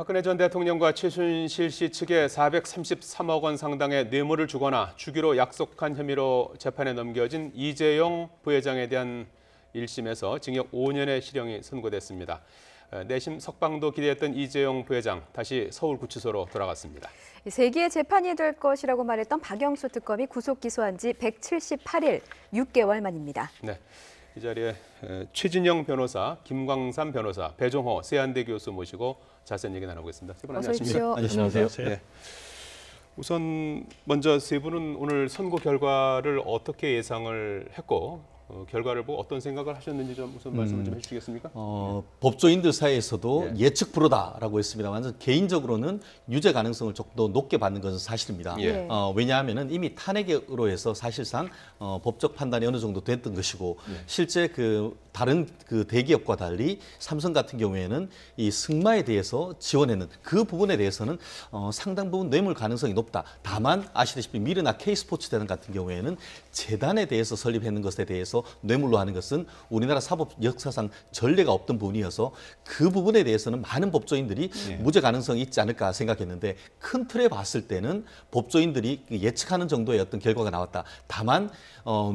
박근혜 전 대통령과 최순실 씨 측에 433억 원 상당의 뇌물을 주거나 주기로 약속한 혐의로 재판에 넘겨진 이재용 부회장에 대한 1심에서 징역 5년의 실형이 선고됐습니다. 내심 석방도 기대했던 이재용 부회장 다시 서울구치소로 돌아갔습니다. 세기의 재판이 될 것이라고 말했던 박영수 특검이 구속 기소한 지 178일, 6개월 만입니다. 네. 이 자리에 최진영 변호사, 김광삼 변호사, 배종호 세안대 교수 모시고 자세한 얘기 나누겠습니다. 세 분 안녕하십니까? 안녕하세요. 네. 우선 먼저 세 분은 오늘 선고 결과를 어떻게 예상을 했고 결과를 보고 어떤 생각을 하셨는지 좀 우선 말씀을 좀 해주시겠습니까? 법조인들 사이에서도 예측 불허다라고 했습니다만 개인적으로는 유죄 가능성을 조금 더 높게 받는 것은 사실입니다. 왜냐하면 이미 탄핵으로 해서 사실상 법적 판단이 어느 정도 됐던 것이고 실제 다른 대기업과 달리 삼성 같은 경우에는 이 승마에 대해서 지원했는 그 부분에 대해서는 상당 부분 뇌물 가능성이 높다. 다만 아시다시피 미르나 K스포츠대전 같은 경우에는 재단에 대해서 설립했는 것에 대해서 뇌물로 하는 것은 우리나라 사법 역사상 전례가 없던 부분이어서 그 부분에 대해서는 많은 법조인들이 무죄 가능성이 있지 않을까 생각했는데 큰 틀에 봤을 때는 법조인들이 예측하는 정도의 어떤 결과가 나왔다. 다만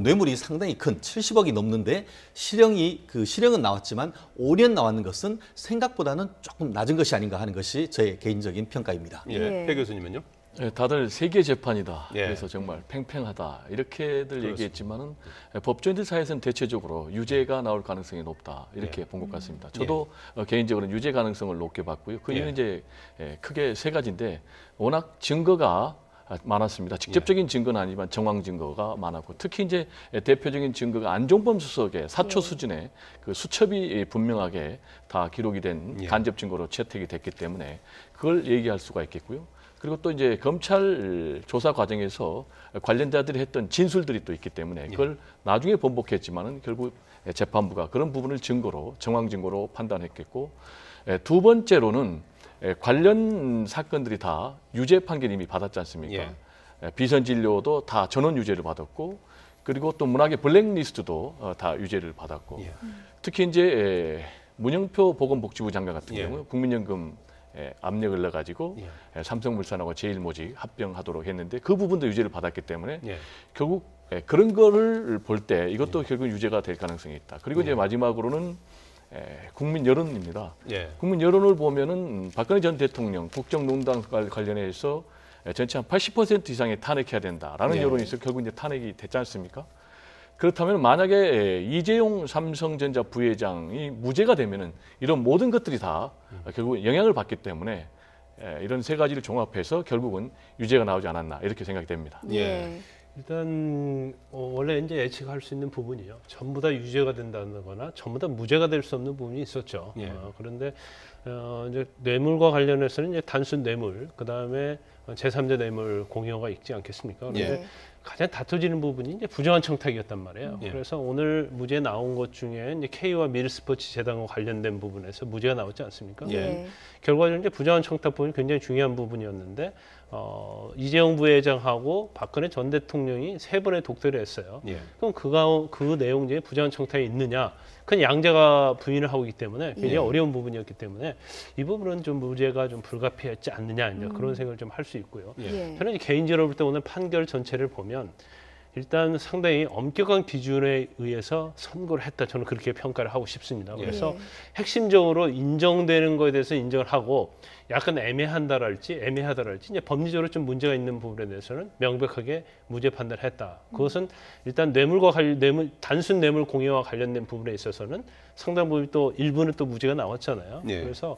뇌물이 상당히 큰 70억이 넘는데 실형은 나왔지만 5년 나왔는 것은 생각보다는 조금 낮은 것이 아닌가 하는 것이 저의 개인적인 평가입니다. 배 교수님은요? 네, 다들 세계 재판이다. 그래서 정말 팽팽하다. 이렇게들 얘기했지만은 법조인들 사이에서는 대체적으로 유죄가 나올 가능성이 높다. 이렇게 본 것 같습니다. 저도 개인적으로 유죄 가능성을 높게 봤고요. 그 이유는 이제 크게 세 가지인데 워낙 증거가 많았습니다. 직접적인 증거는 아니지만 정황 증거가 많았고 특히 이제 대표적인 증거가 안종범 수석의 사초 수준의 그 수첩이 분명하게 다 기록이 된 간접 증거로 채택이 됐기 때문에 그걸 얘기할 수가 있겠고요. 그리고 또 이제 검찰 조사 과정에서 관련자들이 했던 진술들이 또 있기 때문에 그걸 나중에 번복했지만은 결국 재판부가 그런 부분을 증거로 정황 증거로 판단했겠고 두 번째로는 관련 사건들이 다 유죄 판결 이미 받았지 않습니까? 비선 진료도 다 전원 유죄를 받았고 그리고 또 문학의 블랙리스트도 다 유죄를 받았고 특히 이제 문영표 보건복지부 장관 같은 경우 국민연금 압력을 넣어가지고 삼성물산하고 제일모직 합병하도록 했는데 그 부분도 유죄를 받았기 때문에 결국 그런 거를 볼 때 이것도 결국 유죄가 될 가능성이 있다. 그리고 이제 마지막으로는 국민 여론입니다. 국민 여론을 보면은 박근혜 전 대통령 국정농단 관련해서 전체 한 80% 이상이 탄핵해야 된다라는 여론이 있어 결국 이제 탄핵이 됐지 않습니까? 그렇다면 만약에 이재용 삼성전자 부회장이 무죄가 되면은 이런 모든 것들이 다 결국 영향을 받기 때문에 이런 세 가지를 종합해서 결국은 유죄가 나오지 않았나 이렇게 생각이 됩니다. 일단 원래 이제 예측할 수 있는 부분이요. 전부 다 유죄가 된다거나 전부 다 무죄가 될 수 없는 부분이 있었죠. 그런데 이제 뇌물과 관련해서는 이제 단순 뇌물, 그 다음에 제3자 뇌물 공여가 있지 않겠습니까? 그런데 가장 다투지는 부분이 이제 부정한 청탁이었단 말이에요. 그래서 오늘 무죄 나온 것 중에 이제 K와 미르스포츠 재단과 관련된 부분에서 무죄가 나왔지 않습니까? 결과적으로 이제 부정한 청탁 부분이 굉장히 중요한 부분이었는데 이재용 부회장하고 박근혜 전 대통령이 세 번의 독대를 했어요. 그럼 그 내용 중에 부정한 청탁이 있느냐? 그건 양자가 부인을 하고 있기 때문에 굉장히 어려운 부분이었기 때문에 이 부분은 좀 무죄가 좀 불가피했지 않느냐 이제 그런 생각을 좀 할 수 있고요. 저는 개인적으로 볼 때 오늘 판결 전체를 보면 일단 상당히 엄격한 기준에 의해서 선고를 했다. 저는 그렇게 평가를 하고 싶습니다. 그래서 핵심적으로 인정되는 거에 대해서 인정을 하고 약간 애매하다랄지 이제 법리적으로 좀 문제가 있는 부분에 대해서는 명백하게 무죄 판단을 했다. 그것은 일단 단순 뇌물 공여와 관련된 부분에 있어서는 상당 부분 또 일부는 또 무죄가 나왔잖아요. 그래서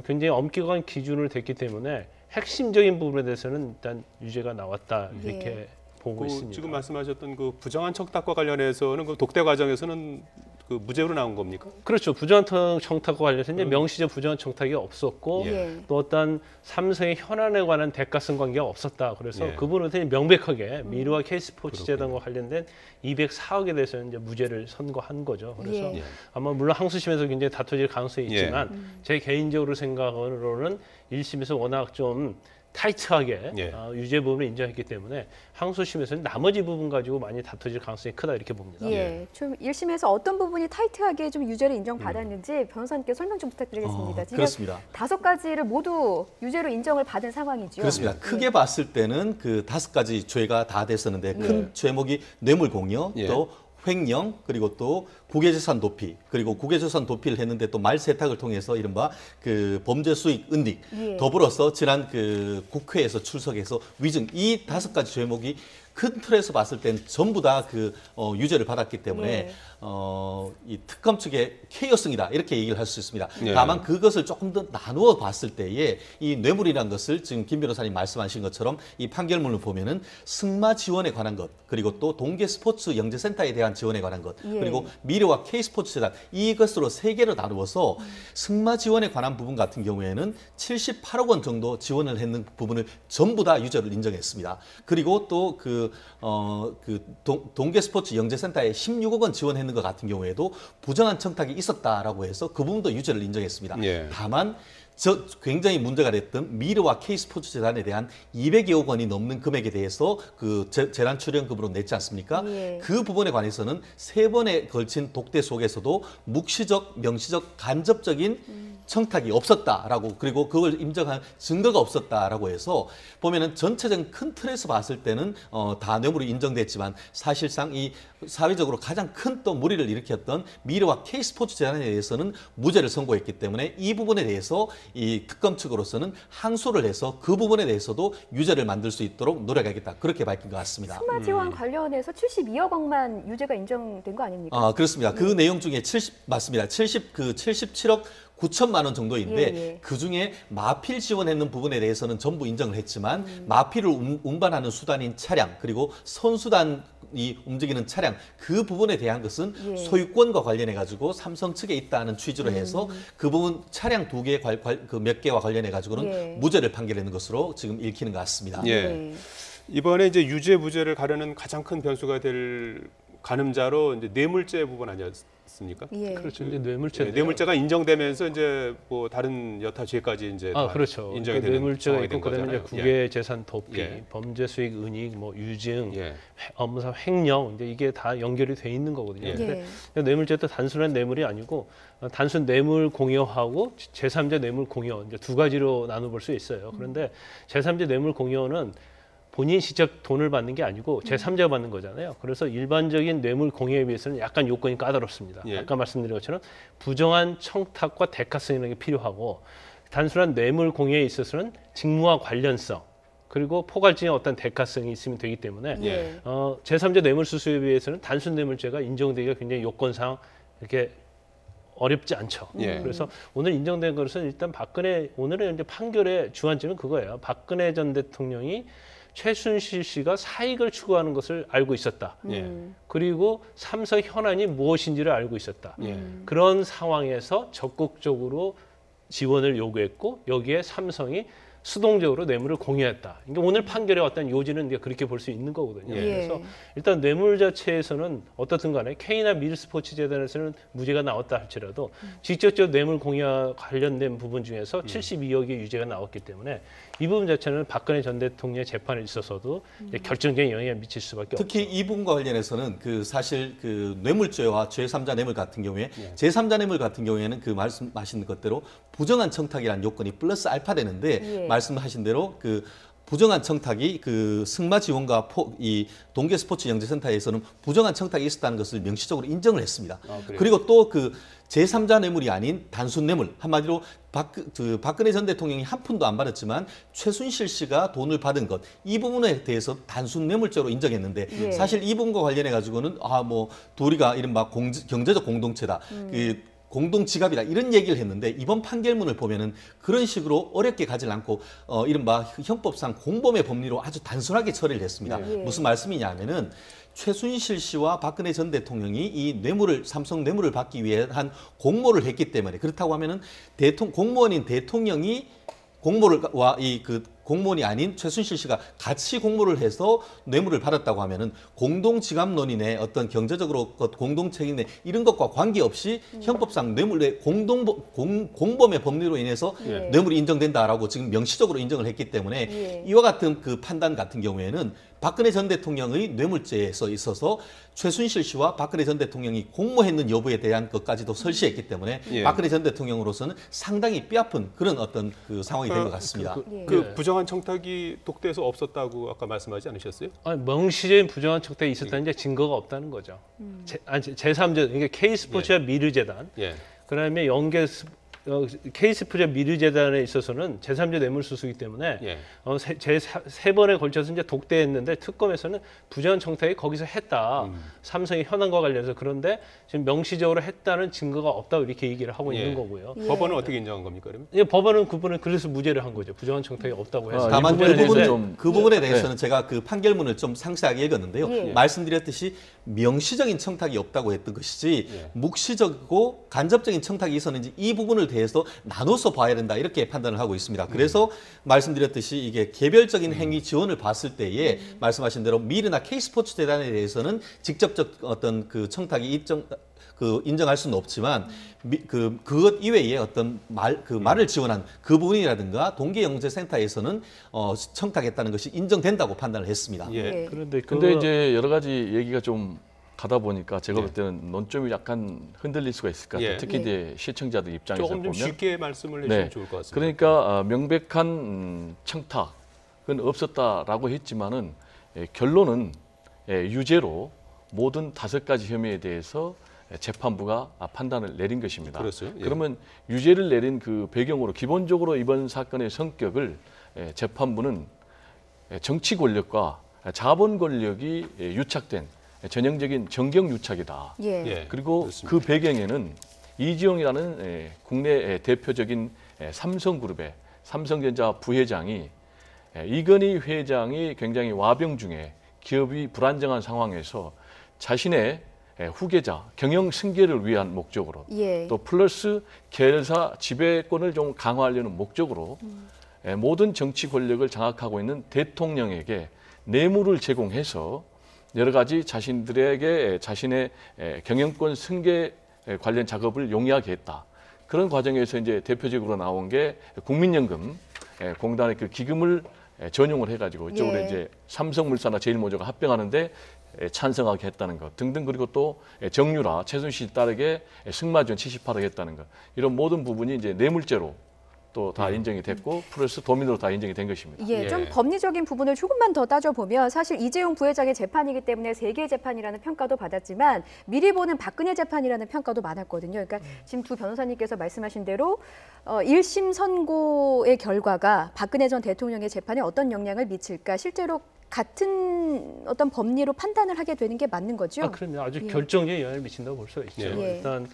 굉장히 엄격한 기준을 댔기 때문에 핵심적인 부분에 대해서는 일단 유죄가 나왔다. 이렇게 보고 있습니다. 지금 말씀하셨던 그 부정한 청탁과 관련해서는 그 독대 과정에서는 그 무죄로 나온 겁니까? 그렇죠. 부정한 청탁과 관련해서 이제 명시적 부정한 청탁이 없었고 또 어떤 삼성의 현안에 관한 대가성 관계가 없었다. 그래서 그 부분은 명백하게 미르와 K스포츠 재단과 관련된 204억에 대해서는 이제 무죄를 선고한 거죠. 그래서 아마 물론 항소심에서 굉장히 다투질 가능성이 있지만 제 개인적으로 생각으로는 1심에서 워낙 좀 타이트하게 예. 유죄 부분을 인정했기 때문에 항소심에서는 나머지 부분 가지고 많이 다퉈질 가능성이 크다 이렇게 봅니다. 예, 좀 1심에서 어떤 부분이 타이트하게 좀 유죄를 인정받았는지 변호사님께 설명 좀 부탁드리겠습니다. 지금 그렇습니다. 5가지를 모두 유죄로 인정을 받은 상황이죠. 그렇습니다. 예. 크게 봤을 때는 그 5가지 죄가 다 됐었는데 큰 죄목이 뇌물공여, 예. 또 횡령, 그리고 또 국외재산 도피, 그리고 국외재산 도피를 했는데 또 말세탁을 통해서 이른바 그 범죄 수익 은닉, 예. 더불어서 지난 그 국회에서 출석해서 위증, 이 5가지 죄목이 큰 틀에서 봤을 땐 전부 다 그 유죄를 받았기 때문에 예. 이 특검 측의 쾌유성이다 이렇게 얘기를 할 수 있습니다. 예. 다만 그것을 조금 더 나누어 봤을 때에 이 뇌물이라는 것을 지금 김 변호사님 말씀하신 것처럼 이 판결문을 보면은 승마 지원에 관한 것, 그리고 또 동계 스포츠 영재센터에 대한 지원에 관한 것, 예. 그리고 미래와 K스포츠 재단 이것으로 3개로 나누어서 승마 지원에 관한 부분 같은 경우에는 78억 원 정도 지원을 했는 부분을 전부 다 유죄를 인정했습니다. 그리고 또 동계 스포츠 영재센터에 16억 원 지원했는 것 같은 경우에도 부정한 청탁이 있었다라고 해서 그 부분도 유죄를 인정했습니다. 예. 다만 굉장히 문제가 됐던 미르와 K스포츠 재단에 대한 200여억 원이 넘는 금액에 대해서 그 재난 출연금으로 냈지 않습니까? 예. 그 부분에 관해서는 3번에 걸친 독대 속에서도 묵시적, 명시적, 간접적인 청탁이 없었다라고, 그리고 그걸 인정한 증거가 없었다라고 해서 보면은 전체적인 큰 틀에서 봤을 때는 다 뇌물이 인정됐지만 사실상 이 사회적으로 가장 큰 또 무리를 일으켰던 미르와 K스포츠 재단에 대해서는 무죄를 선고했기 때문에 이 부분에 대해서 이 특검 측으로서는 항소를 해서 그 부분에 대해서도 유죄를 만들 수 있도록 노력하겠다, 그렇게 밝힌 것 같습니다. 승마 지원 관련해서 72억 원만 유죄가 인정된 거 아닙니까? 아, 그렇습니다. 그 내용 중에 맞습니다. 77억 9천만 원 정도인데 예. 그 중에 마필 지원했는 부분에 대해서는 전부 인정을 했지만 마필을 운반하는 수단인 차량, 그리고 선수단이 움직이는 차량, 그 부분에 대한 것은 예. 소유권과 관련해 가지고 삼성 측에 있다는 취지로 해서 그 부분 차량 2개 그 몇 개와 관련해 가지고는 예. 무죄를 판결하는 것으로 지금 읽히는 것 같습니다. 예. 이번에 이제 유죄 무죄를 가르는 가장 큰 변수가 될 가늠자로 이제 뇌물죄 부분 아니었습니까? 예. 그렇죠. 이제 뇌물죄. 네, 뇌물죄가 인정되면서 이제 뭐 다른 여타 죄까지 이제 다 그렇죠. 인정이 그러니까 되는 뇌물죄가 상황이 있고 된 그다음에 이제 거잖아요. 국외 재산 도피, 예. 범죄 수익 은닉, 뭐 유증, 예. 업무상 횡령, 이제 이게 다 연결이 돼 있는 거거든요. 예. 근데 뇌물죄도 단순한 뇌물이 아니고 단순 뇌물 공여하고 제3자 뇌물 공여 이제 2가지로 나눠볼 수 있어요. 그런데 제3자 뇌물 공여는 본인 직접 돈을 받는 게 아니고 제3자가 받는 거잖아요. 그래서 일반적인 뇌물 공여에 비해서는 약간 요건이 까다롭습니다. 예. 아까 말씀드린 것처럼 부정한 청탁과 대가성이라는 게 필요하고, 단순한 뇌물 공여에 있어서는 직무와 관련성, 그리고 포괄적인 어떤 대가성이 있으면 되기 때문에 예. 제3자 뇌물 수수에 비해서는 단순 뇌물죄가 인정되기가 굉장히 요건상 이렇게 어렵지 않죠. 예. 그래서 오늘 인정된 것은 일단 오늘의 이제 판결의 주안점은 그거예요. 박근혜 전 대통령이 최순실 씨가 사익을 추구하는 것을 알고 있었다. 예. 그리고 삼성 현안이 무엇인지를 알고 있었다. 예. 그런 상황에서 적극적으로 지원을 요구했고, 여기에 삼성이 수동적으로 뇌물을 공유했다. 그러니까 오늘 판결의 어떤 요지는 이제 그렇게 볼 수 있는 거거든요. 예. 그래서 일단 뇌물 자체에서는 어떻든 간에 K나 미르스포츠 재단에서는 무죄가 나왔다 할지라도 직접적 뇌물 공유와 관련된 부분 중에서 72억의 유죄가 나왔기 때문에 이 부분 자체는 박근혜 전 대통령의 재판에 있어서도 이제 결정적인 영향을 미칠 수밖에 특히 없죠. 이 부분과 관련해서는 그 사실 그 뇌물죄와 제3자 뇌물 같은 경우에 제3자 뇌물 같은 경우에는 그 말씀하신 것대로 부정한 청탁이라는 요건이 플러스 알파 되는데 예. 말씀하신 대로 그 부정한 청탁이 그 승마 지원과 이 동계 스포츠 영재센터에서는 부정한 청탁이 있었다는 것을 명시적으로 인정을 했습니다. 그래요? 그리고 또 그 제3자 뇌물이 아닌 단순 뇌물, 한마디로 박근혜 전 대통령이 한 푼도 안 받았지만 최순실 씨가 돈을 받은 것, 이 부분에 대해서 단순 뇌물죄로 인정했는데 예. 사실 이 부분과 관련해 가지고는 뭐 둘이가 이른바 경제적 공동체다. 그 공동 지갑이다, 이런 얘기를 했는데 이번 판결문을 보면은 그런 식으로 어렵게 가지 않고 이른바 형법상 공범의 법리로 아주 단순하게 처리를 했습니다. 예. 무슨 말씀이냐면은 최순실 씨와 박근혜 전 대통령이 이 삼성 뇌물을 받기 위해 한 공모를 했기 때문에, 그렇다고 하면은 공무원인 대통령이 공모와 공무원이 아닌 최순실 씨가 같이 공모를 해서 뇌물을 받았다고 하면은 공동지갑론이네 어떤 경제적으로 공동 책임네 이런 것과 관계없이 형법상 뇌물의 공범의 법리로 인해서 예. 뇌물이 인정된다라고 지금 명시적으로 인정을 했기 때문에 예. 이와 같은 그 판단 같은 경우에는 박근혜 전 대통령의 뇌물죄에서 있어서 최순실 씨와 박근혜 전 대통령이 공모했는 여부에 대한 것까지도 설시했기 때문에 예. 박근혜 전 대통령으로서는 상당히 뼈아픈 그런 어떤 그 상황이 된 것 같습니다. 그 부정한 청탁이 독대에서 없었다고 아까 말씀하지 않으셨어요? 아니, 명시적인 부정한 척대에 있었다는 증거가 없다는 거죠. 제3자, 그러니까 K스포츠와 미르재단, 예. 그다음에 K스포츠와 미르재단에 있어서는 제3자 뇌물수수이기 때문에 예. 세 번에 걸쳐서 이제 독대했는데 특검에서는 부정한 청탁이 거기서 했다. 삼성의 현황과 관련해서 그런데 지금 명시적으로 했다는 증거가 없다고 이렇게 얘기를 하고 예. 있는 거고요. 예. 법원은 어떻게 인정한 겁니까, 그러면? 예, 법원은 그분은 그래서 무죄를 한 거죠. 부정한 청탁이 없다고 해서. 다만 이 부분에 그 부분에 대해서는 제가 그 판결문을 좀 상세하게 읽었는데요. 예. 말씀드렸듯이 명시적인 청탁이 없다고 했던 것이지 예. 묵시적이고 간접적인 청탁이 있었는지 이 부분을 대해서 나눠서 봐야 된다 이렇게 판단을 하고 있습니다. 그래서 말씀드렸듯이 이게 개별적인 행위 지원을 봤을 때에 말씀하신 대로 미르나 K스포츠 재단에 대해서는 직접적 어떤 그 청탁이 인정할 수는 없지만 그것 이외에 어떤 말을 지원한 그 부분이라든가 동계영재센터에서는 청탁했다는 것이 인정된다고 판단을 했습니다. 예. 예. 그런데 근데 이제 여러 가지 얘기가 좀 가다 보니까 제가 예. 볼 때는 논점이 약간 흔들릴 수가 있을 것 같아요. 예. 특히 이제 시청자들 입장에서 조금 좀 보면 쉽게 말씀을 해주시면 네. 좋을 것 같습니다. 그러니까 명백한 청탁은 없었다라고 했지만은 결론은 유죄로 모든 5가지 혐의에 대해서 재판부가 판단을 내린 것입니다. 그렇죠. 예. 그러면 유죄를 내린 그 배경으로 기본적으로 이번 사건의 성격을 재판부는 정치 권력과 자본 권력이 유착된 전형적인 정경 유착이다. 예. 예. 그리고 그렇습니다. 그 배경에는 이지용이라는 국내 대표적인 삼성그룹의 삼성전자 부회장이 이건희 회장이 굉장히 와병 중에 기업이 불안정한 상황에서 자신의 후계자 경영 승계를 위한 목적으로 예. 또 플러스 계열사 지배권을 좀 강화하려는 목적으로 모든 정치 권력을 장악하고 있는 대통령에게 뇌물을 제공해서 여러 가지 자신들에게 자신의 경영권 승계 관련 작업을 용이하게 했다. 그런 과정에서 이제 대표적으로 나온 게 국민연금 공단의 그 기금을 전용을 해가지고 이쪽으로 예. 이제 삼성물산과 제일모조가 합병하는데 찬성하게 했다는 것 등등 그리고 또 정유라 최순실 딸에게 승마전 78억 했다는 것 이런 모든 부분이 이제 뇌물죄로 또 다 인정이 됐고 플러스 도민으로 다 인정이 된 것입니다. 예, 예. 좀 법리적인 부분을 조금만 더 따져보면 사실 이재용 부회장의 재판이기 때문에 세계의 재판이라는 평가도 받았지만 미리 보는 박근혜 재판이라는 평가도 많았거든요. 그러니까 지금 두 변호사님께서 말씀하신 대로 1심 선고의 결과가 박근혜 전 대통령의 재판에 어떤 영향을 미칠까 실제로 같은 어떤 법리로 판단을 하게 되는 게 맞는 거죠? 그럼요. 아주 예. 결정적인 영향을 미친다고 볼 수가 있죠. 예. 일단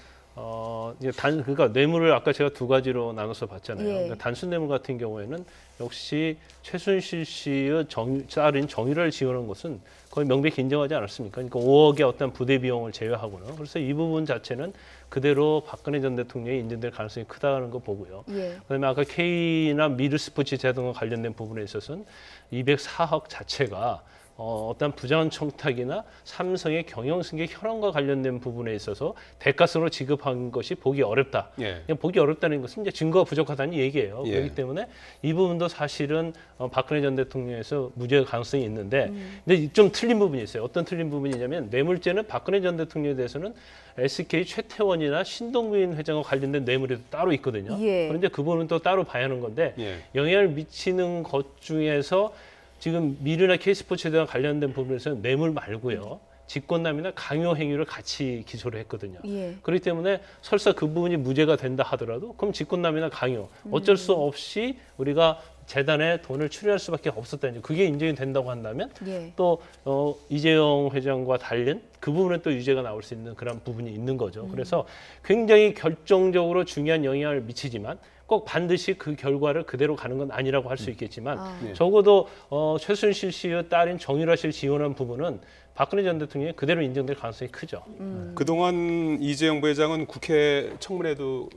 이제 그러니까 뇌물을 아까 제가 2가지로 나눠서 봤잖아요. 예. 그러니까 단순 뇌물 같은 경우에는 역시 최순실 씨의 딸인 정유라를 지원한 것은 거의 명백히 인정하지 않았습니까? 그러니까 5억의 어떤 부대 비용을 제외하고는 그래서 이 부분 자체는 그대로 박근혜 전 대통령이 인정될 가능성이 크다는 거 보고요. 예. 그다음에 아까 K나 미르스포츠 재단과 관련된 부분에 있어서는 204억 자체가 어떤 부정한 청탁이나 삼성의 경영승계 현황과 관련된 부분에 있어서 대가성으로 지급한 것이 보기 어렵다. 예. 그냥 보기 어렵다는 것은 이제 증거가 부족하다는 얘기예요. 예. 그렇기 때문에 이 부분도 사실은 박근혜 전 대통령에서 무죄 가능성이 있는데 근데 좀 틀린 부분이 있어요. 어떤 틀린 부분이냐면 뇌물죄는 박근혜 전 대통령에 대해서는 SK 최태원이나 신동민 회장과 관련된 뇌물이 따로 있거든요. 예. 그런데 그 부분은 또 따로 봐야 하는 건데 예. 영향을 미치는 것 중에서 지금 미르나 K스포츠에 대한 관련된 부분에서는 뇌물 말고요. 직권남이나 강요 행위를 같이 기소를 했거든요. 예. 그렇기 때문에 설사 그 부분이 무죄가 된다 하더라도 그럼 직권남이나 강요 어쩔 수 없이 우리가 재단에 돈을 출연할 수밖에 없었다는 그게 인정이 된다고 한다면 예. 또 이재용 회장과 달린 그 부분에 또 유죄가 나올 수 있는 그런 부분이 있는 거죠. 그래서 굉장히 결정적으로 중요한 영향을 미치지만 꼭 반드시 그 결과를 그대로 가는 건 아니라고 할 수 있겠지만 네. 적어도 최순실 씨의 딸인 정유라 씨를 지원한 부분은 박근혜 전 대통령이 그대로 인정될 가능성이 크죠. 그동안 이재용 부회장은 국회 청문회도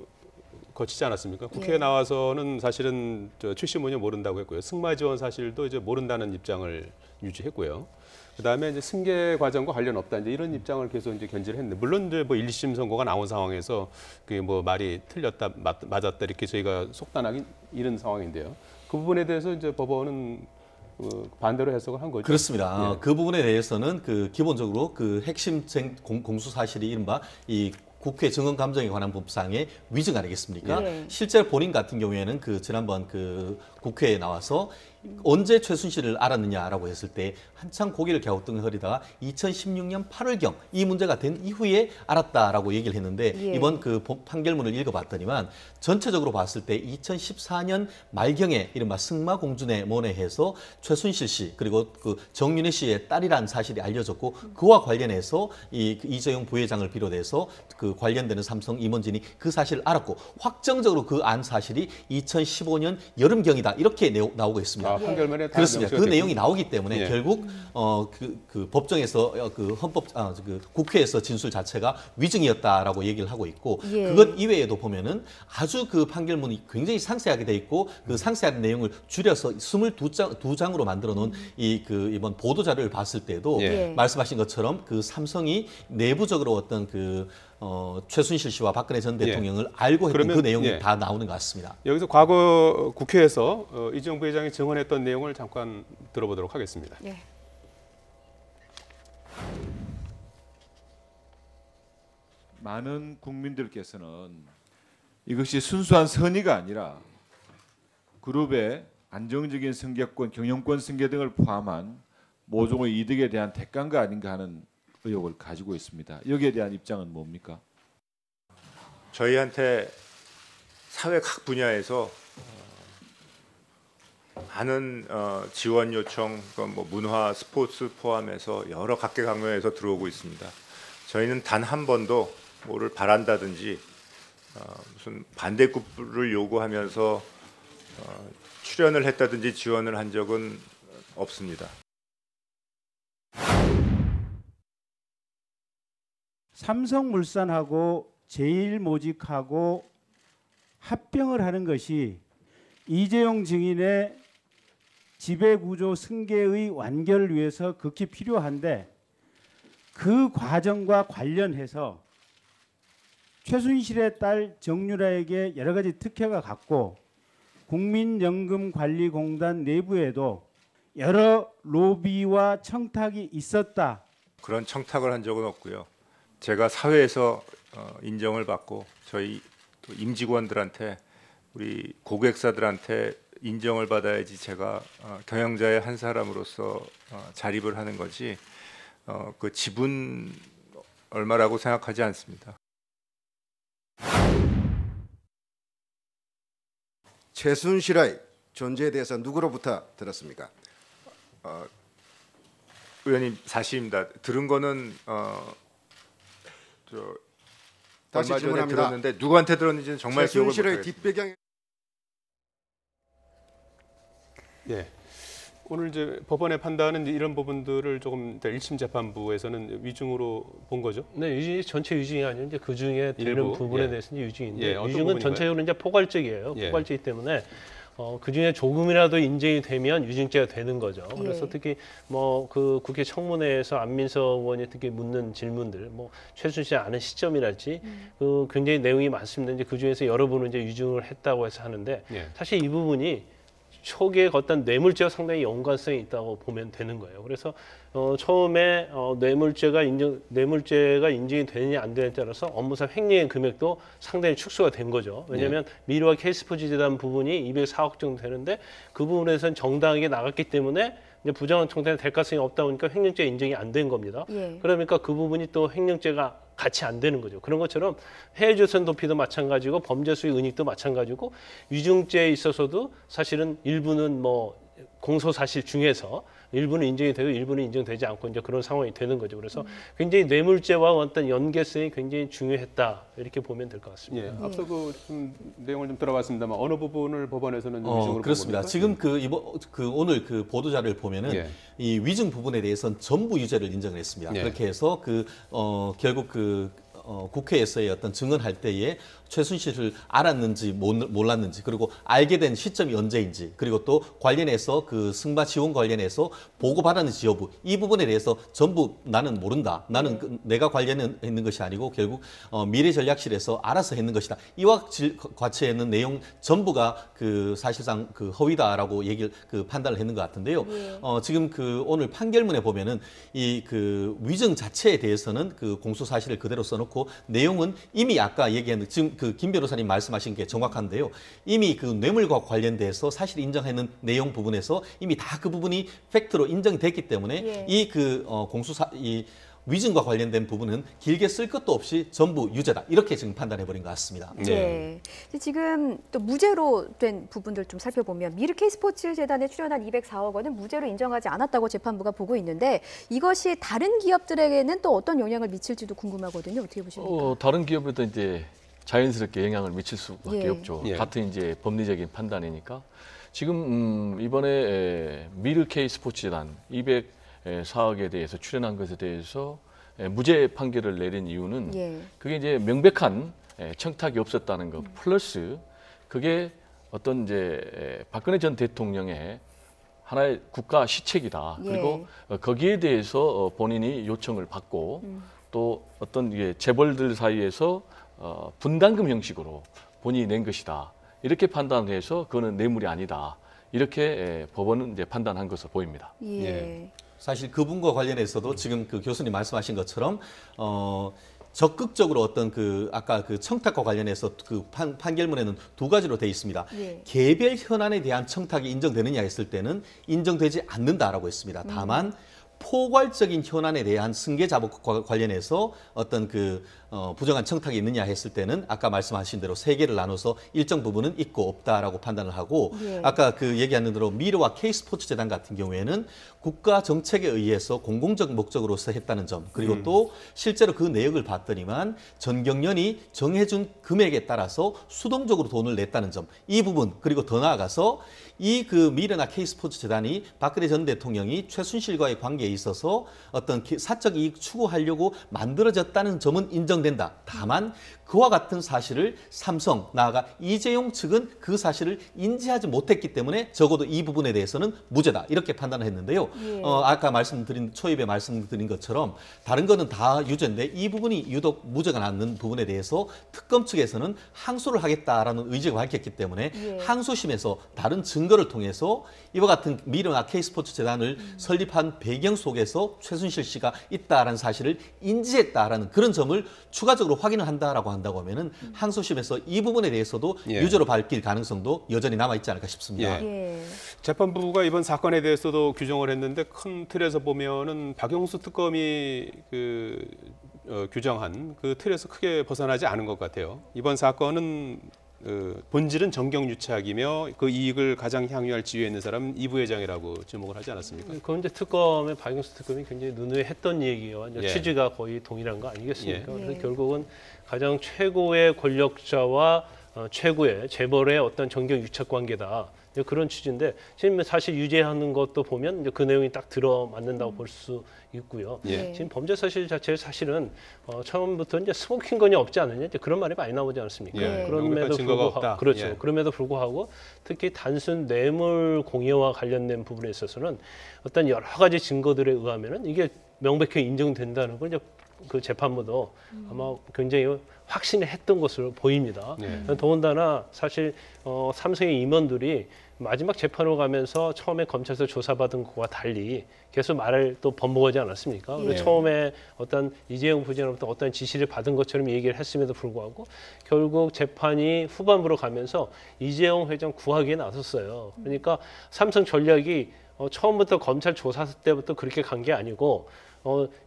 거치지 않았습니까? 국회에 나와서는 사실은 출신 문제 모른다고 했고요. 승마 지원 사실도 이제 모른다는 입장을 유지했고요. 그다음에 이제 승계 과정과 관련 없다 이제 이런 입장을 계속 이제 견지를 했는데 물론 이제 뭐 1심 선고가 나온 상황에서 그게 뭐 말이 틀렸다 맞았다 이렇게 저희가 속단하기 이런 상황인데요. 그 부분에 대해서 이제 법원은 반대로 해석을 한 거죠. 그렇습니다. 예. 그 부분에 대해서는 그 기본적으로 그 핵심 공수 사실이 이른바 이 국회 증언 감정에 관한 법상의 위증 아니겠습니까? 네. 실제 본인 같은 경우에는 그 지난번 그 국회에 나와서 언제 최순실을 알았느냐라고 했을 때 한창 고개를 갸우뚱거리다가 2016년 8월경 이 문제가 된 이후에 알았다라고 얘기를 했는데 예. 이번 그 판결문을 읽어봤더니만 전체적으로 봤을 때 2014년 말경에 이른바 승마공주네 뭐네 해서 최순실 씨 그리고 그 정윤혜 씨의 딸이라는 사실이 알려졌고 그와 관련해서 이재용 부회장을 비롯해서 그 관련되는 삼성 임원진이 그 사실을 알았고 확정적으로 그 안 사실이 2015년 여름경이다 이렇게 나오고 있습니다. 판결문에 다 그렇습니다. 그 명시가 내용이 나오기 때문에 예. 결국 그 법정에서 그 국회에서 진술 자체가 위증이었다라고 얘기를 하고 있고 예. 그것 이외에도 보면은 아주 그 판결문이 굉장히 상세하게 돼 있고 그 상세한 내용을 줄여서 22장으로 만들어 놓은 이번 보도 자료를 봤을 때도 예. 말씀하신 것처럼 그 삼성이 내부적으로 어떤 최순실 씨와 박근혜 전 대통령을 알고 했던 그러면, 그 내용이 예. 다 나오는 것 같습니다. 여기서 과거 국회에서 이재용 부회장이 증언했던 내용을 잠깐 들어보도록 하겠습니다. 예. 많은 국민들께서는 이것이 순수한 선의가 아니라 그룹의 안정적인 승계권, 경영권 승계 등을 포함한 모종의 이득에 대한 대가가 아닌가 하는 의혹을 가지고 있습니다. 여기에 대한 입장은 뭡니까? 저희한테 사회 각 분야에서 많은 지원 요청, 뭐 문화, 스포츠 포함해서 여러 각계각면에서 들어오고 있습니다. 저희는 단 한 번도 뭐를 바란다든지 무슨 반대급부를 요구하면서 출연을 했다든지 지원을 한 적은 없습니다. 삼성물산하고 제일모직하고 합병을 하는 것이 이재용 증인의 지배구조 승계의 완결을 위해서 극히 필요한데 그 과정과 관련해서 최순실의 딸 정유라에게 여러 가지 특혜가 갔고 국민연금관리공단 내부에도 여러 로비와 청탁이 있었다. 그런 청탁을 한 적은 없고요. 제가 사회에서 인정을 받고 저희 또 임직원들한테 우리 고객사들한테 인정을 받아야지 제가 경영자의 한 사람으로서 자립을 하는 거지 그 지분 얼마라고 생각하지 않습니다. 최순실의 존재에 대해서 누구로부터 들었습니까? 의원님 사실입니다. 들은 거는 다시 얼마 전에 질문합니다. 들었는데 누구한테 들었는지는 정말 기억을 최순실의 못하겠습니다. 뒷배경 예. 오늘 이제 법원의 판단은 이런 부분들을 조금 1심 재판부에서는 위증으로 본 거죠. 네, 유증이 전체 유증이 아니고 이제 그 중에 되는 일부, 부분에 예. 대해서는 유증인데 예, 어떤 유증은 부분인가요? 전체적으로 이제 포괄적이에요. 예. 포괄적이기 때문에 그 중에 조금이라도 인정이 되면 유증죄가 되는 거죠. 그래서 예. 특히 뭐 그 국회 청문회에서 안민석 의원이 특히 묻는 질문들, 뭐 최순실 아는 시점이랄지 그 굉장히 내용이 많습니다. 이제 그 중에서 여러분은 이제 유증을 했다고 해서 하는데 예. 사실 이 부분이 초기에 어떤 뇌물죄와 상당히 연관성이 있다고 보면 되는 거예요. 그래서 처음에 뇌물죄가 인정이 되느냐 안 되느냐에 따라서 업무상 횡령의 금액도 상당히 축소가 된 거죠. 왜냐하면 미르와 케이스포지 재단 부분이 204억 정도 되는데 그 부분에서는 정당하게 나갔기 때문에 이제 부정한 청탁의 대가성이 없다 보니까 횡령죄 인정이 안 된 겁니다. 예. 그러니까 그 부분이 또 횡령죄가 같이 안 되는 거죠. 그런 것처럼 해외조선 도피도 마찬가지고 범죄 수익 은닉도 마찬가지고 유증죄에 있어서도 사실은 일부는 뭐 공소 사실 중에서 일부는 인정이 되고 일부는 인정되지 않고 이제 그런 상황이 되는 거죠. 그래서 굉장히 뇌물죄와 어떤 연계성이 굉장히 중요했다 이렇게 보면 될 것 같습니다. 예. 앞서 좀 내용을 좀 들어봤습니다만 어느 부분을 법원에서는 위증으로 그렇습니다. 본 겁니까? 지금 오늘 그 보도 자료를 보면은 예. 이 위증 부분에 대해서는 전부 유죄를 인정을 했습니다. 예. 그렇게 해서 결국 국회에서의 어떤 증언할 때에 최순실을 알았는지 몰랐는지 그리고 알게 된 시점이 언제인지 그리고 또 관련해서 그 승마 지원 관련해서 보고받았는지 여부 이 부분에 대해서 전부 나는 모른다. 나는 내가 관련했는 것이 아니고 결국 미래전략실에서 알아서 했는 것이다. 이와 같이 있는 내용 전부가 그 사실상 그 허위다라고 얘기를 그 판단을 했는 것 같은데요. 지금 그 오늘 판결문에 보면은 이 그 위증 자체에 대해서는 그 공소 사실을 그대로 써놓고 내용은 이미 아까 얘기한 지금 그 김 변호사님 말씀하신 게 정확한데요. 이미 그 뇌물과 관련돼서 사실 인정하는 내용 부분에서 이미 다 그 부분이 팩트로 인정됐기 때문에 이 그 이 위증과 관련된 부분은 길게 쓸 것도 없이 전부 유죄다. 이렇게 지금 판단해버린 것 같습니다. 네. 지금 또 무죄로 된 부분들 좀 살펴보면 미르 K스포츠 재단에 출연한 204억 원은 무죄로 인정하지 않았다고 재판부가 보고 있는데 이것이 다른 기업들에게는 또 어떤 영향을 미칠지도 궁금하거든요. 어떻게 보십니까? 다른 기업에도 이제 자연스럽게 영향을 미칠 수밖에 없죠. 예. 같은 이제 법리적인 판단이니까. 지금 이번에 미르 K스포츠 재단 204억에 대해서 출연한 것에 대해서 무죄 판결을 내린 이유는 그게 이제 명백한 청탁이 없었다는 것 플러스 그게 어떤 이제 박근혜 전 대통령의 하나의 국가 시책이다. 그리고 거기에 대해서 본인이 요청을 받고 또 어떤 이게 재벌들 사이에서 분담금 형식으로 본인이 낸 것이다. 이렇게 판단해서 그거는 뇌물이 아니다. 이렇게 법원은 이제 판단한 것으로 보입니다. 사실 그분과 관련해서도 지금 그 교수님 말씀하신 것처럼 적극적으로 어떤 그 아까 그 청탁과 관련해서 그 판결문에는 두 가지로 되어 있습니다. 개별 현안에 대한 청탁이 인정되느냐 했을 때는 인정되지 않는다라고 했습니다. 다만 포괄적인 현안에 대한 승계자복과 관련해서 어떤 그 부정한 청탁이 있느냐 했을 때는 아까 말씀하신 대로 세 개를 나눠서 일정 부분은 있고 없다라고 판단을 하고 아까 그 얘기하는 대로 미르와 K스포츠 재단 같은 경우에는 국가 정책에 의해서 공공적 목적으로서 했다는 점 그리고 또 실제로 그 내역을 봤더니만 전경련이 정해준 금액에 따라서 수동적으로 돈을 냈다는 점 이 부분 그리고 더 나아가서 이 그 미르나 K스포츠 재단이 박근혜 전 대통령이 최순실과의 관계에 있어서 어떤 사적 이익 추구하려고 만들어졌다는 점은 인정된다. 다만 그와 같은 사실을 삼성, 나아가 이재용 측은 그 사실을 인지하지 못했기 때문에 적어도 이 부분에 대해서는 무죄다. 이렇게 판단을 했는데요. 아까 초입에 말씀드린 것처럼 다른 거는 다 유죄인데 이 부분이 유독 무죄가 나는 부분에 대해서 특검 측에서는 항소를 하겠다라는 의지가 밝혔기 때문에 항소심에서 다른 증거를 통해서 이와 같은 미르나 K스포츠 재단을 설립한 배경 속에서 최순실 씨가 있다라는 사실을 인지했다라는 그런 점을 추가적으로 확인을 한다라고 한다고 하면은 항소심에서 이 부분에 대해서도 유죄로 밝힐 가능성도 여전히 남아 있지 않을까 싶습니다. 재판부가 이번 사건에 대해서도 규정을 했는데 큰 틀에서 보면은 박영수 특검이 규정한 그 틀에서 크게 벗어나지 않은 것 같아요. 이번 사건은 본질은 정경유착이며 그 이익을 가장 향유할 지위에 있는 사람은 이 부회장이라고 지목을 하지 않았습니까? 그건 이제 박영수 특검이 굉장히 눈에 했던 얘기와 취지가 거의 동일한 거 아니겠습니까? 그래서 결국은 가장 최고의 권력자와 최고의 재벌의 어떤 정경유착 관계다. 그런 취지인데 지금 사실 유죄하는 것도 보면 이제 그 내용이 딱 들어맞는다고 볼 수 있고요. 지금 범죄 사실 자체를 사실은 처음부터 이제 스모킹건이 없지 않느냐 이제 그런 말이 많이 나오지 않습니까? 그럼에도 불구하고 그렇죠. 그럼에도 불구하고 특히 단순 뇌물 공여와 관련된 부분에 있어서는 어떤 여러 가지 증거들에 의하면은 이게 명백히 인정된다는 걸 이제 그 재판부도 아마 굉장히 확신을 했던 것으로 보입니다. 더군다나 사실 삼성의 임원들이 마지막 재판으로 가면서 처음에 검찰에서 조사받은 것과 달리 계속 말을 또 번복하지 않았습니까? 처음에 어떤 이재용 부회장으로부터 어떤 지시를 받은 것처럼 얘기를 했음에도 불구하고 결국 재판이 후반부로 가면서 이재용 회장 구하기에 나섰어요. 그러니까 삼성 전략이 처음부터 검찰 조사 때부터 그렇게 간 게 아니고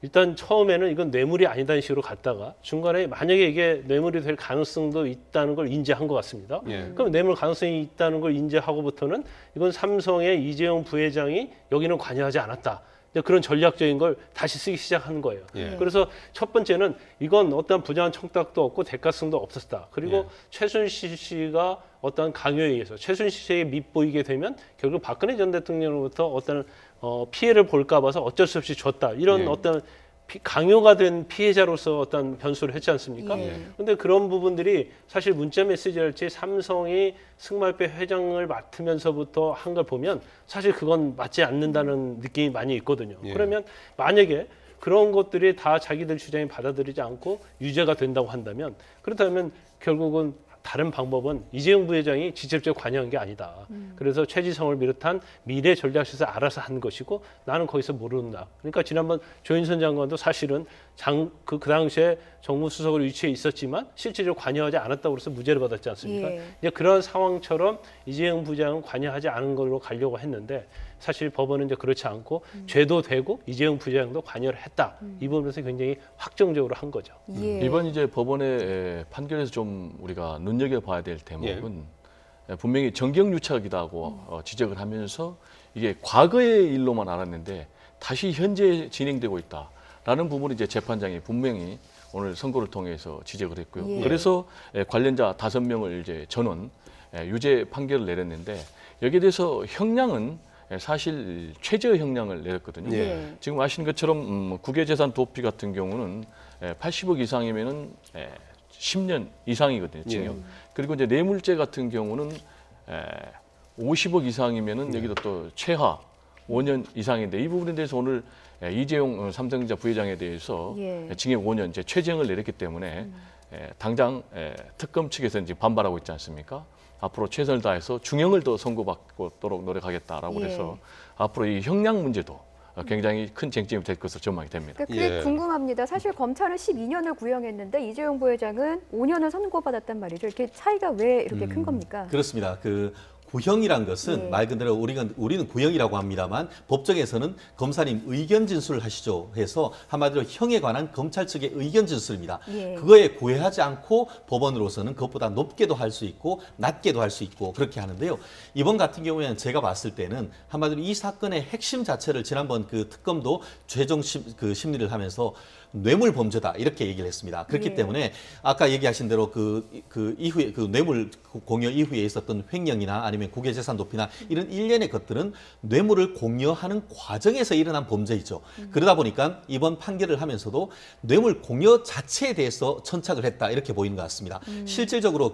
일단 처음에는 이건 뇌물이 아니다는 식으로 갔다가 중간에 만약에 이게 뇌물이 될 가능성도 있다는 걸 인지한 것 같습니다. 그럼 뇌물 가능성이 있다는 걸 인지하고부터는 이건 삼성의 이재용 부회장이 여기는 관여하지 않았다. 그런 전략적인 걸 다시 쓰기 시작한 거예요. 그래서 첫 번째는 이건 어떤 부정한 청탁도 없고 대가성도 없었다. 그리고 최순실 씨가 어떤 강요에 의해서 최순실 씨에게 밉보이게 되면 결국 박근혜 전 대통령으로부터 어떤 피해를 볼까 봐서 어쩔 수 없이 줬다. 이런 어떤 강요가 된 피해자로서 어떤 변수를 했지 않습니까? 그런데 예. 그런 부분들이 사실 문자 메시지랄지 삼성이 승말배 회장을 맡으면서부터 한 걸 보면 사실 그건 맞지 않는다는 느낌이 많이 있거든요. 예. 그러면 만약에 그런 것들이 다 자기들 주장이 받아들이지 않고 유죄가 된다고 한다면 그렇다면 결국은 다른 방법은 이재용 부회장이 직접적 관여한 게 아니다. 그래서 최지성을 비롯한 미래 전략실에서 알아서 한 것이고 나는 거기서 모른다. 그러니까 지난번 조윤선 장관도 사실은 그 당시에 정무수석으로 위치해 있었지만 실질적으로 관여하지 않았다고 해서 무죄를 받았지 않습니까? 예. 이제 그런 상황처럼 이재용 부회장은 관여하지 않은 걸로 가려고 했는데 사실 법원은 이제 그렇지 않고 죄도 되고 이재용 부회장도 관여를 했다. 이 부분에서 굉장히 확정적으로 한 거죠. 예. 이번 이제 법원의 판결에서 좀 우리가 눈여겨봐야 될 대목은 분명히 정경유착이라고 지적을 하면서 이게 과거의 일로만 알았는데 다시 현재 진행되고 있다라는 부분을 이제 재판장이 분명히 오늘 선고를 통해서 지적을 했고요. 예. 그래서 관련자 5명을 이제 전원 유죄 판결을 내렸는데 여기에 대해서 형량은 사실 최저 형량을 내렸거든요. 예. 지금 아시는 것처럼 국외재산 도피 같은 경우는 80억 이상이면은 10년 이상이거든요. 징역. 그리고 이제 뇌물죄 같은 경우는 50억 이상이면은 여기도 또 최하 5년 이상인데 이 부분에 대해서 오늘 이재용 삼성전자 부회장에 대해서 예. 징역 5년 이제 최저형을 내렸기 때문에 당장 특검 측에서 이제 반발하고 있지 않습니까? 앞으로 최선을 다해서 중형을 더 선고받도록 노력하겠다라고 예. 해서 앞으로 이 형량 문제도 굉장히 큰 쟁점이 될 것으로 전망이 됩니다. 그러니까 그게 예. 궁금합니다. 사실 검찰은 12년을 구형했는데 이재용 부회장은 5년을 선고받았단 말이죠. 이렇게 차이가 왜 이렇게 큰 겁니까? 그렇습니다. 그 구형이란 것은 네. 말 그대로 우리는 구형이라고 합니다만 법정에서는 검사님 의견 진술을 하시죠 해서 한마디로 형에 관한 검찰 측의 의견 진술입니다. 예. 그거에 구애하지 않고 법원으로서는 그것보다 높게도 할 수 있고 낮게도 할 수 있고 그렇게 하는데요. 이번 같은 경우에는 제가 봤을 때는 한마디로 이 사건의 핵심 자체를 지난번 그 특검도 최종 심리를 하면서 뇌물 범죄다 이렇게 얘기를 했습니다. 그렇기 예. 때문에 아까 얘기하신 대로 그 이후에 그 뇌물 공여 이후에 있었던 횡령이나 아니면 국외재산 도피나 이런 일련의 것들은 뇌물을 공여하는 과정에서 일어난 범죄이죠. 그러다 보니까 이번 판결을 하면서도 뇌물 공여 자체에 대해서 천착을 했다 이렇게 보이는 것 같습니다. 실질적으로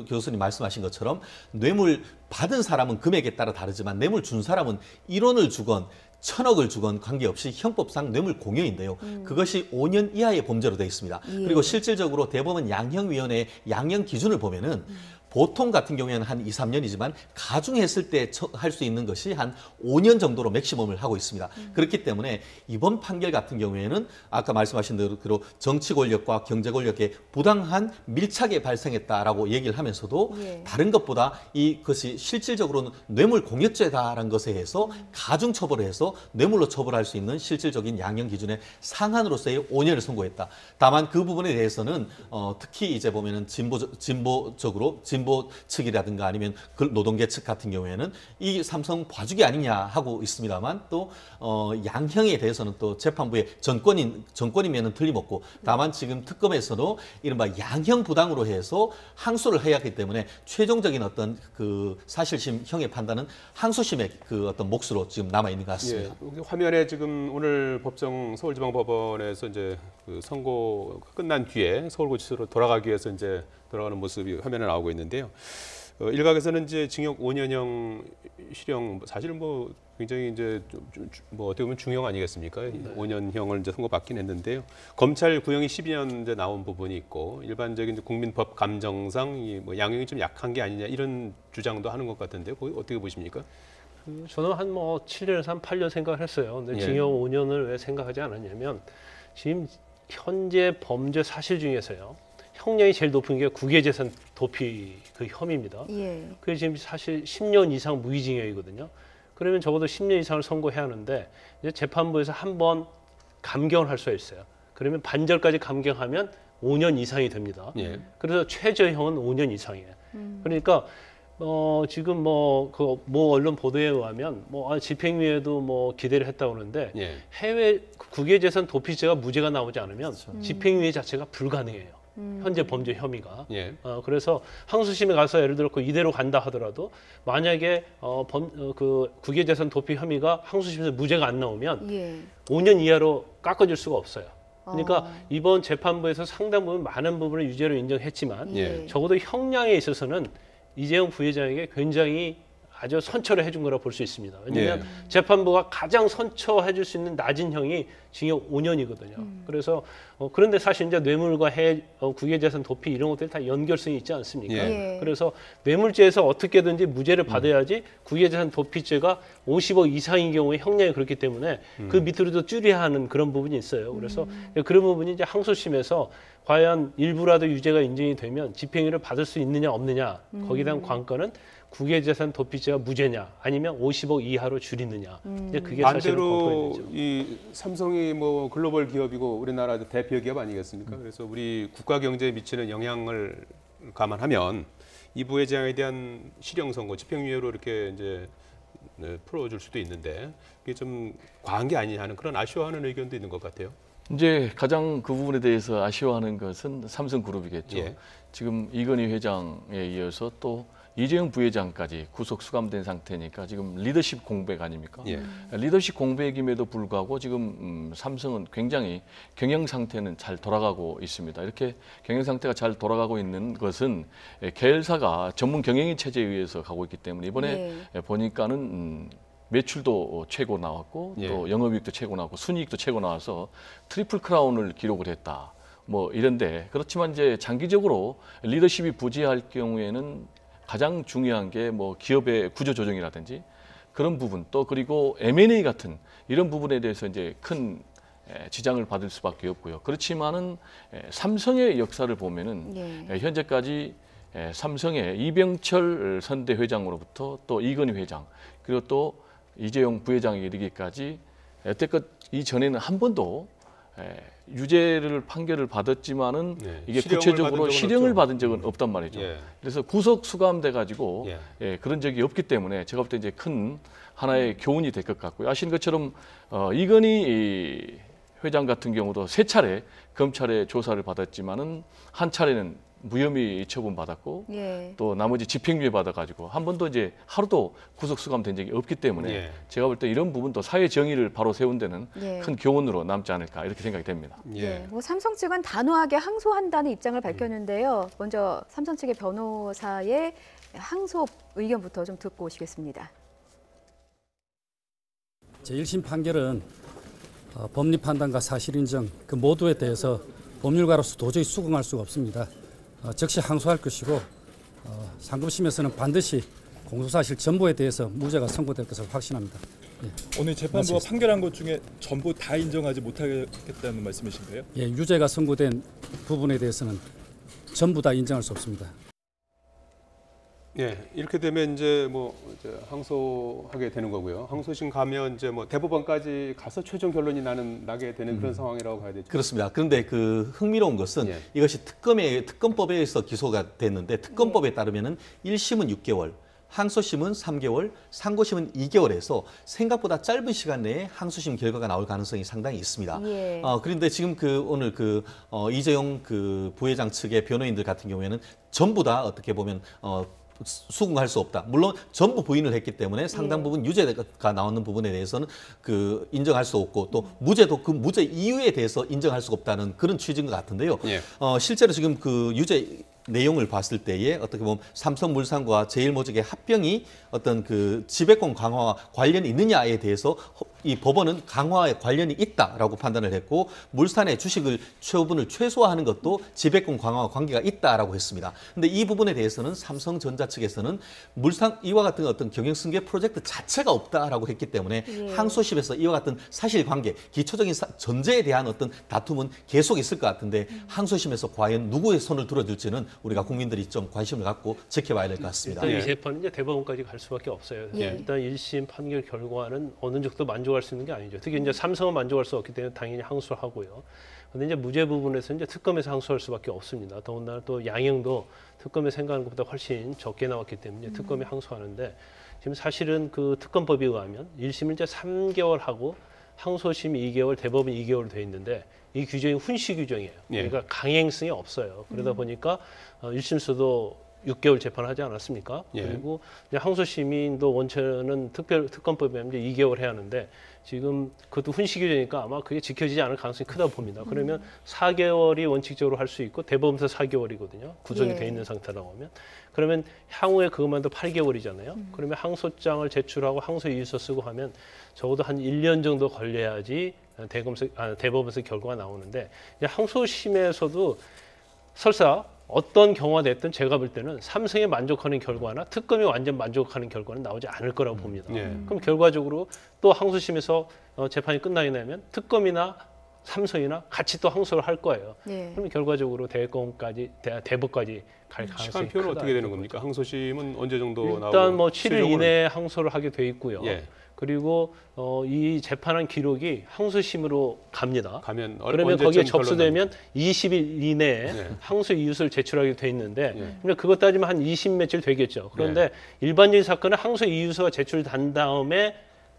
교수님 말씀하신 것처럼 뇌물 받은 사람은 금액에 따라 다르지만 뇌물 준 사람은 1원을 주건 1,000억을 주건 관계없이 형법상 뇌물 공여인데요. 그것이 5년 이하의 범죄로 되어 있습니다. 예. 그리고 실질적으로 대법원 양형위원회의 양형 기준을 보면은 보통 같은 경우에는 한 2, 3년이지만 가중했을 때 할 수 있는 것이 한 5년 정도로 맥시멈을 하고 있습니다. 그렇기 때문에 이번 판결 같은 경우에는 아까 말씀하신 대로 정치 권력과 경제 권력의 부당한 밀착에 발생했다라고 얘기를 하면서도 예. 다른 것보다 이것이 실질적으로는 뇌물 공여죄다라는 것에 해서 가중 처벌을 해서 뇌물로 처벌할 수 있는 실질적인 양형 기준의 상한으로서의 5년을 선고했다. 다만 그 부분에 대해서는 특히 이제 보면은 진보 측이라든가 아니면 노동계 측 같은 경우에는 이 삼성 봐주기 아니냐 하고 있습니다만 또 양형에 대해서는 또 재판부의 전권이면은 틀림없고 다만 지금 특검에서도 이른바 양형 부당으로 해서 항소를 해야 하기 때문에 최종적인 어떤 그 사실심 형의 판단은 항소심의 그 어떤 몫으로 지금 남아 있는 것 같습니다. 예, 화면에 지금 오늘 법정 서울지방법원에서 이제 그 선고 끝난 뒤에 서울구치소로 돌아가기 위해서 이제 돌아가는 모습이 화면에 나오고 있는데요. 일각에서는 이제 징역 5년형 실형 사실 뭐 굉장히 이제 뭐 어떻게 보면 중형 아니겠습니까? 5년형을 이제 선고받긴 했는데요. 검찰 구형이 12년 이제 나온 부분이 있고 일반적인 이제 국민법 감정상 이 뭐 양형이 좀 약한 게 아니냐 이런 주장도 하는 것 같은데 그거 어떻게 보십니까? 저는 한 뭐 7년에서 한 8년 생각을 했어요. 근데 예. 징역 5년을 왜 생각하지 않았냐면 지금 현재 범죄 사실 중에서요. 형량이 제일 높은 게 국외재산 도피 그 혐의입니다. 예. 그게 지금 사실 10년 이상 무기징역이거든요. 그러면 적어도 10년 이상을 선고해야 하는데 이제 재판부에서 한 번 감경을 할 수가 있어요. 그러면 반절까지 감경하면 5년 이상이 됩니다. 예. 그래서 최저형은 5년 이상이에요. 그러니까 지금 뭐 언론 보도에 의하면 집행유예도 뭐 기대를 했다고 그러는데 예. 해외 국외재산 도피죄가 무죄가 나오지 않으면 집행유예 자체가 불가능해요. 현재 범죄 혐의가. 예. 그래서 항소심에 가서 예를 들어 이대로 간다 하더라도 만약에 그 국외재산 도피 혐의가 항소심에서 무죄가 안 나오면 예. 5년 이하로 깎아줄 수가 없어요. 그러니까 이번 재판부에서 상당 부분 많은 부분을 유죄로 인정했지만 예. 적어도 형량에 있어서는 이재용 부회장에게 굉장히 아주 선처를 해준 거라 볼 수 있습니다. 왜냐하면 재판부가 가장 선처해줄 수 있는 낮은 형이 징역 5년이거든요. 그래서 그런데 사실 이제 뇌물과 국외재산 도피 이런 것들이 다 연결성이 있지 않습니까? 예. 그래서 뇌물죄에서 어떻게든지 무죄를 받아야지 국외재산 도피죄가 50억 이상인 경우에 형량이 그렇기 때문에 그 밑으로도 줄여야 하는 그런 부분이 있어요. 그래서 그런 부분이 이제 항소심에서 과연 일부라도 유죄가 인정이 되면 집행유예를 받을 수 있느냐 없느냐 거기에 대한 관건은 국외재산 도피죄가 무죄냐 아니면 50억 이하로 줄이느냐 이제 그게 사실은 반대로 관건이죠. 이 삼성이 뭐 글로벌 기업이고 우리나라 대표 기업 아니겠습니까? 그래서 우리 국가 경제에 미치는 영향을 감안하면 이 부회장에 대한 실형 선고, 집행유예로 이렇게 이제 풀어줄 수도 있는데 그게 좀 과한 게 아니냐 하는 그런 아쉬워하는 의견도 있는 것 같아요. 이제 가장 그 부분에 대해서 아쉬워하는 것은 삼성그룹이겠죠. 예. 지금 이건희 회장에 이어서 또 이재용 부회장까지 구속 수감된 상태니까 지금 리더십 공백 아닙니까? 예. 리더십 공백임에도 불구하고 지금 삼성은 굉장히 경영 상태는 잘 돌아가고 있습니다. 이렇게 경영 상태가 잘 돌아가고 있는 것은 계열사가 전문 경영인 체제에 의해서 가고 있기 때문에 이번에 보니까는 매출도 최고 나왔고 또 영업이익도 최고 나왔고 순이익도 최고 나와서 트리플 크라운을 기록을 했다. 뭐 이런데 그렇지만 이제 장기적으로 리더십이 부재할 경우에는 가장 중요한 게 뭐 기업의 구조 조정이라든지 그런 부분 또 그리고 M&A 같은 이런 부분에 대해서 이제 큰 지장을 받을 수밖에 없고요. 그렇지만은 삼성의 역사를 보면은 현재까지 삼성의 이병철 선대 회장으로부터 또 이건희 회장 그리고 또 이재용 부회장에 이르기까지 여태껏 이전에는 한 번도 유죄를 판결을 받았지만은 이게 구체적으로 실형을 받은 적은 없단 말이죠. 그래서 구속 수감돼 가지고 그런 적이 없기 때문에 제가 볼 때 이제 큰 하나의 교훈이 될 것 같고요. 아시는 것처럼 이건희 회장 같은 경우도 3차례 검찰의 조사를 받았지만은 한 차례는 무혐의 처분받았고 또 나머지 집행유예 받아가지고 한 번도 이제 하루도 구속 수감된 적이 없기 때문에 제가 볼 때 이런 부분도 사회 정의를 바로 세운 데는 큰 교훈으로 남지 않을까 이렇게 생각이 됩니다. 뭐 삼성 측은 단호하게 항소한다는 입장을 밝혔는데요. 먼저 삼성 측의 변호사의 항소 의견부터 좀 듣고 오시겠습니다. 제1심 판결은 법리 판단과 사실 인정 그 모두에 대해서 법률가로서 도저히 수긍할 수가 없습니다. 즉시 항소할 것이고 상급심에서는 반드시 공소사실 전부에 대해서 무죄가 선고될 것을 확신합니다. 오늘 재판부가 판결한 것 중에 전부 다 인정하지 못하겠다는 말씀이신가요? 예, 유죄가 선고된 부분에 대해서는 전부 다 인정할 수 없습니다. 예, 이렇게 되면 이제 이제 항소하게 되는 거고요. 항소심 가면 이제 대법원까지 가서 최종 결론이 나게 되는 그런 상황이라고 봐야 되죠. 그렇습니다. 그런데 그 흥미로운 것은 이것이 특검법에 의해서 기소가 됐는데 특검법에 따르면은 1심은 6개월, 항소심은 3개월, 상고심은 2개월에서 생각보다 짧은 시간 내에 항소심 결과가 나올 가능성이 상당히 있습니다. 그런데 지금 오늘 이재용 부회장 측의 변호인들 같은 경우에는 전부 다 어떻게 보면 수긍할 수 없다. 물론 전부 부인을 했기 때문에 상당 부분 유죄가 나오는 부분에 대해서는 인정할 수 없고 또 무죄도 그 무죄 이유에 대해서 인정할 수가 없다는 그런 취지인 것 같은데요. 실제로 지금 유죄 내용을 봤을 때에 어떻게 보면 삼성물산과 제일모직의 합병이 어떤 지배권 강화와 관련이 있느냐에 대해서 이 법원은 강화에 관련이 있다라고 판단을 했고 물산의 주식을 처분을 최소화하는 것도 지배권 강화와 관계가 있다라고 했습니다. 그런데 이 부분에 대해서는 삼성전자 측에서는 물산 이와 같은 어떤 경영승계 프로젝트 자체가 없다라고 했기 때문에 항소심에서 이와 같은 사실관계, 기초적인 전제에 대한 어떤 다툼은 계속 있을 것 같은데 항소심에서 과연 누구의 손을 들어줄지는 우리가 국민들이 좀 관심을 갖고 지켜봐야 될 것 같습니다. 일단 이 재판은 이제 대법원까지 갈 수밖에 없어요. 일단 1심 판결 결과는 어느 정도 만족할 수 있는 게 아니죠. 특히 이제 삼성은 만족할 수 없기 때문에 당연히 항소를 하고요. 그런데 이제 무죄 부분에서 이제 특검에서 항소할 수밖에 없습니다. 더군다나 또 양형도 특검에 생각하는 것보다 훨씬 적게 나왔기 때문에 특검에 항소하는데 지금 사실은 그 특검법에 의하면 1심을 이제 3개월 하고 항소심이 2개월, 대법원 2개월로 돼 있는데 이 규정이 훈시 규정이에요. 그러니까 강행성이 없어요. 그러다 보니까 1심수도 6개월 재판하지 않았습니까? 그리고 이제 항소심인도 원체는 특검법에 이제 2개월 해야 하는데 지금 그것도 훈시 규정이니까 아마 그게 지켜지지 않을 가능성이 크다고 봅니다. 그러면 4개월이 원칙적으로 할 수 있고 대법원에서 4개월이거든요. 구성이 돼 있는 상태라고 하면. 그러면 향후에 그것만도 8개월이잖아요. 그러면 항소장을 제출하고 항소 이유서 쓰고 하면 적어도 한 1년 정도 걸려야지 대법원에서 결과가 나오는데 이제 항소심에서도 설사 어떤 경우가 됐든 제가 볼 때는 삼성에 만족하는 결과나 특검이 완전 만족하는 결과는 나오지 않을 거라고 봅니다. 그럼 결과적으로 또 항소심에서 재판이 끝나게 되면 특검이나 삼성이나 같이 또 항소를 할 거예요. 그럼 결과적으로 대법까지 갈 가능성이 시간표는 어떻게 되는 겁니까? 항소심은 언제 정도 나오고? 일단 뭐 7일 이내에 항소를 하게 돼 있고요. 그리고 이 재판한 기록이 항소심으로 갑니다. 그러면 거기에 접수되면 20일 이내에 항소 이유서를 제출하게 돼 있는데 그것 따지면 한 20 며칠 되겠죠. 그런데 일반적인 사건은 항소 이유서가 제출된 다음에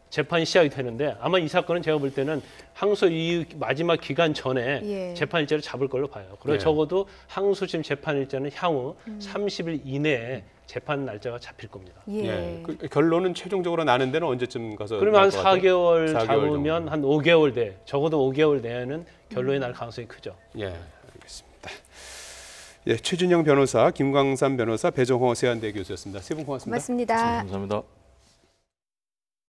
재판이 시작이 되는데 아마 이 사건은 제가 볼 때는 항소 이유 마지막 기간 전에 재판 일자를 잡을 걸로 봐요. 그래서 적어도 항소심 재판 일자는 향후 30일 이내에 재판 날짜가 잡힐 겁니다. 그 결론은 최종적으로 나는 데는 언제쯤 가서? 그러면 한 4개월 잡으면 정도. 한 5개월 내, 적어도 5개월 내에는 결론이 날 가능성이 크죠. 알겠습니다. 최준영 변호사, 김광삼 변호사, 배정호 세한대 교수였습니다. 세 분 고맙습니다. 고맙습니다. 감사합니다.